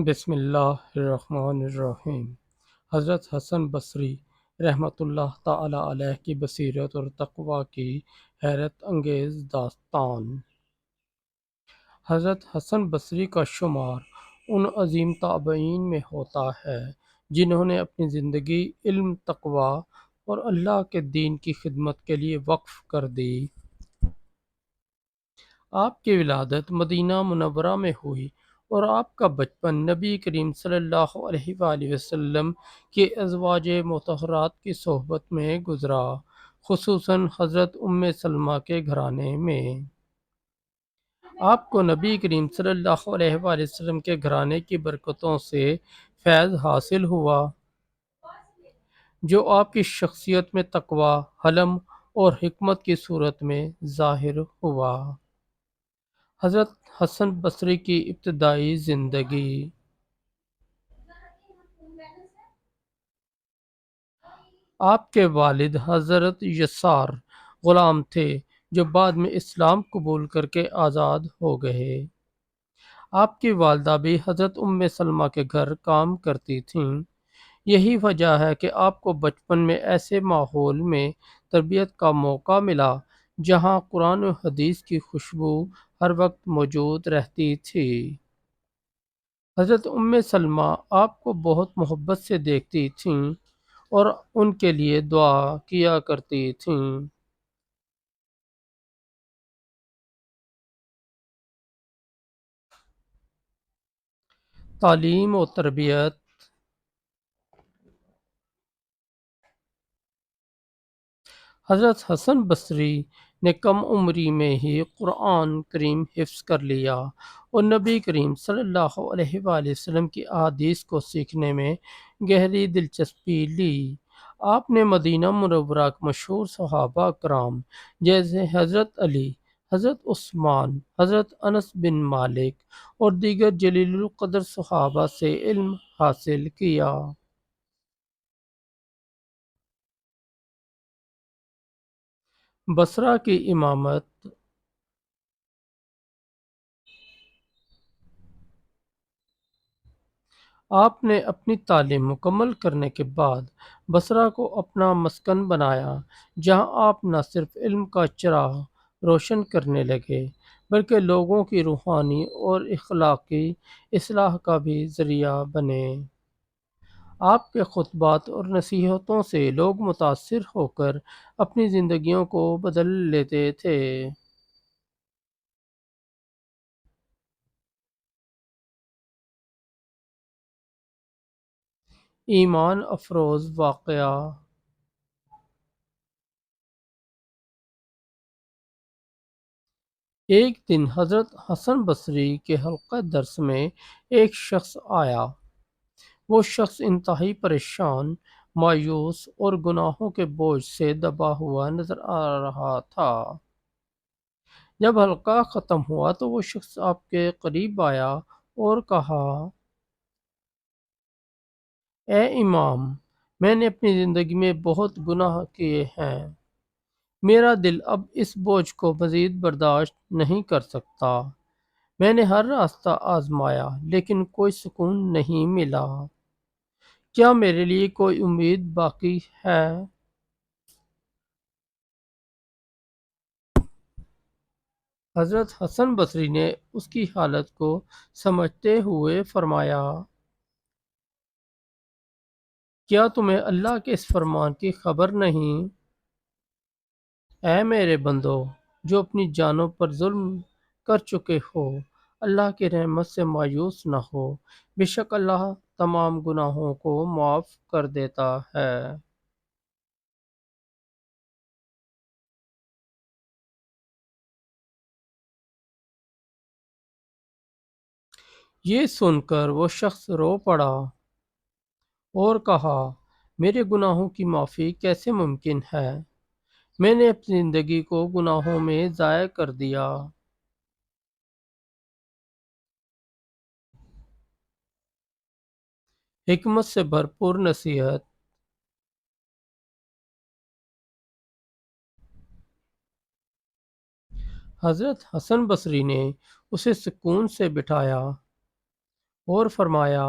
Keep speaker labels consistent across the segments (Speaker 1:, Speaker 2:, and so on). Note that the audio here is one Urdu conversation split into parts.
Speaker 1: بسم اللہ الرحمن الرحیم۔ حضرت حسن بصری رحمۃ اللہ تعالی علیہ کی بصیرت اور تقوی کی حیرت انگیز داستان۔ حضرت حسن بصری کا شمار ان عظیم تابعین میں ہوتا ہے جنہوں نے اپنی زندگی علم، تقوی اور اللہ کے دین کی خدمت کے لیے وقف کر دی۔ آپ کی ولادت مدینہ منورہ میں ہوئی اور آپ کا بچپن نبی کریم صلی اللہ علیہ وآلہ وسلم کے ازواج مطہرات کی صحبت میں گزرا، خصوصاً حضرت ام سلمہ کے گھرانے میں۔ آپ کو نبی کریم صلی اللہ علیہ وآلہ وسلم کے گھرانے کی برکتوں سے فیض حاصل ہوا، جو آپ کی شخصیت میں تقوی، حلم اور حکمت کی صورت میں ظاہر ہوا۔ حضرت حسن بصری کی ابتدائی زندگی۔ آپ کے والد حضرت یسار غلام تھے جو بعد میں اسلام قبول کر کے آزاد ہو گئے۔ آپ کی والدہ بھی حضرت ام سلمہ کے گھر کام کرتی تھیں۔ یہی وجہ ہے کہ آپ کو بچپن میں ایسے ماحول میں تربیت کا موقع ملا جہاں قرآن و حدیث کی خوشبو ہر وقت موجود رہتی تھی۔ حضرت ام سلمہ آپ کو بہت محبت سے دیکھتی تھیں اور ان کے لیے دعا کیا کرتی تھیں۔ تعلیم و تربیت۔ حضرت حسن بصری نے کم عمری میں ہی قرآن کریم حفظ کر لیا اور نبی کریم صلی اللہ علیہ وآلہ وسلم کی احادیث کو سیکھنے میں گہری دلچسپی لی۔ آپ نے مدینہ منورہ کے مشہور صحابہ کرام جیسے حضرت علی، حضرت عثمان، حضرت انس بن مالک اور دیگر جلیل القدر صحابہ سے علم حاصل کیا۔ بصرہ کی امامت۔ آپ نے اپنی تعلیم مکمل کرنے کے بعد بصرہ کو اپنا مسکن بنایا، جہاں آپ نہ صرف علم کا چراغ روشن کرنے لگے بلکہ لوگوں کی روحانی اور اخلاقی اصلاح کا بھی ذریعہ بنے۔ آپ کے خطبات اور نصیحتوں سے لوگ متاثر ہو کر اپنی زندگیوں کو بدل لیتے تھے۔ ایمان افروز واقعہ۔ ایک دن حضرت حسن بصری کے حلقہ درس میں ایک شخص آیا۔ وہ شخص انتہائی پریشان، مایوس اور گناہوں کے بوجھ سے دبا ہوا نظر آ رہا تھا۔ جب حلقہ ختم ہوا تو وہ شخص آپ کے قریب آیا اور کہا، اے امام، میں نے اپنی زندگی میں بہت گناہ کیے ہیں۔ میرا دل اب اس بوجھ کو مزید برداشت نہیں کر سکتا۔ میں نے ہر راستہ آزمایا لیکن کوئی سکون نہیں ملا۔ کیا میرے لیے کوئی امید باقی ہے؟ حضرت حسن بصری نے اس کی حالت کو سمجھتے ہوئے فرمایا، کیا تمہیں اللہ کے اس فرمان کی خبر نہیں؟ اے میرے بندو، جو اپنی جانوں پر ظلم کر چکے ہو، اللہ کی رحمت سے مایوس نہ ہو، بے شک اللہ تمام گناہوں کو معاف کر دیتا ہے۔ یہ سن کر وہ شخص رو پڑا اور کہا، میرے گناہوں کی معافی کیسے ممکن ہے؟ میں نے اپنی زندگی کو گناہوں میں ضائع کر دیا۔ حکمت سے بھرپور نصیحت۔ حضرت حسن بصری نے اسے سکون سے بٹھایا اور فرمایا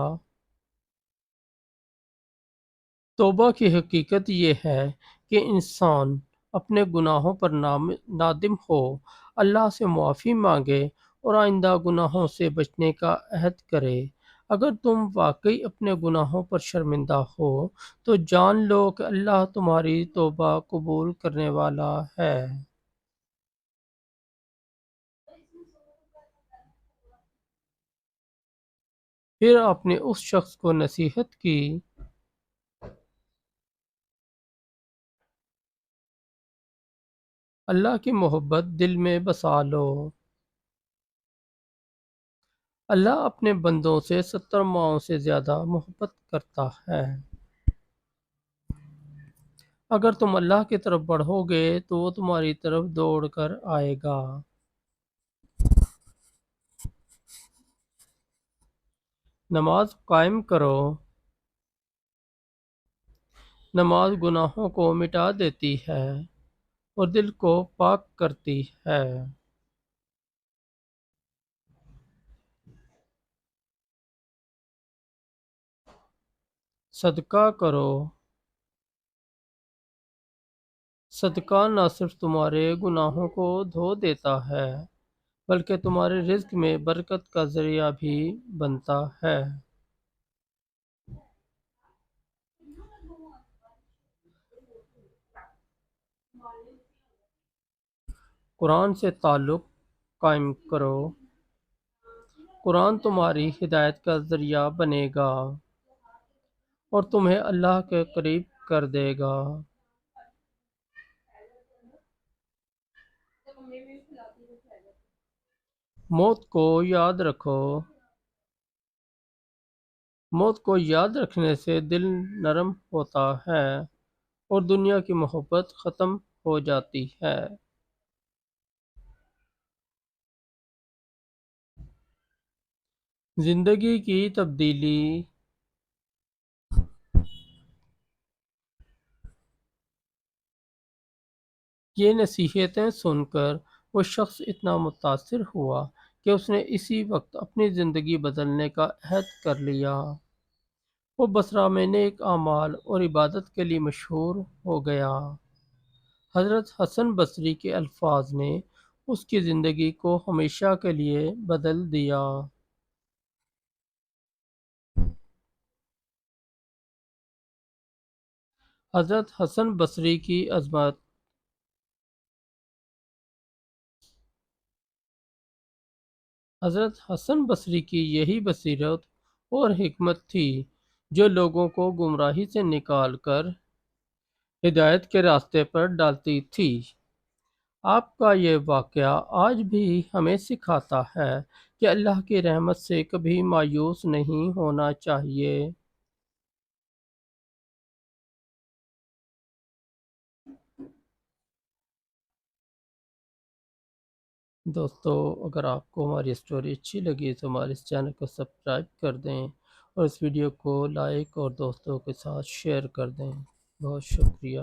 Speaker 1: توبہ کی حقیقت یہ ہے کہ انسان اپنے گناہوں پر نادم ہو، اللہ سے معافی مانگے اور آئندہ گناہوں سے بچنے کا عہد کرے۔ اگر تم واقعی اپنے گناہوں پر شرمندہ ہو تو جان لو کہ اللہ تمہاری توبہ قبول کرنے والا ہے۔ پھر آپ نے اس شخص کو نصیحت کی، اللہ کی محبت دل میں بسا لو۔ اللہ اپنے بندوں سے 70 ماؤں سے زیادہ محبت کرتا ہے۔ اگر تم اللہ کی طرف بڑھو گے تو وہ تمہاری طرف دوڑ کر آئے گا۔ نماز قائم کرو۔ نماز گناہوں کو مٹا دیتی ہے اور دل کو پاک کرتی ہے۔ صدقہ کرو۔ صدقہ نہ صرف تمہارے گناہوں کو دھو دیتا ہے بلکہ تمہارے رزق میں برکت کا ذریعہ بھی بنتا ہے۔ قرآن سے تعلق قائم کرو۔ قرآن تمہاری ہدایت کا ذریعہ بنے گا اور تمہیں اللہ کے قریب کر دے گا۔ موت کو یاد رکھو۔ موت کو یاد رکھنے سے دل نرم ہوتا ہے اور دنیا کی محبت ختم ہو جاتی ہے۔ زندگی کی تبدیلی۔ یہ نصیحتیں سن کر وہ شخص اتنا متاثر ہوا کہ اس نے اسی وقت اپنی زندگی بدلنے کا عہد کر لیا۔ وہ بصرہ میں نیک اعمال اور عبادت کے لیے مشہور ہو گیا۔ حضرت حسن بصری کے الفاظ نے اس کی زندگی کو ہمیشہ کے لیے بدل دیا۔ حضرت حسن بصری کی عظمت۔ حضرت حسن بصری کی یہی بصیرت اور حکمت تھی جو لوگوں کو گمراہی سے نکال کر ہدایت کے راستے پر ڈالتی تھی۔ آپ کا یہ واقعہ آج بھی ہمیں سکھاتا ہے کہ اللہ کی رحمت سے کبھی مایوس نہیں ہونا چاہیے۔ دوستو، اگر آپ کو ہماری اسٹوری اچھی لگی تو ہمارے اس چینل کو سبسکرائب کر دیں اور اس ویڈیو کو لائک اور دوستوں کے ساتھ شیئر کر دیں۔ بہت شکریہ۔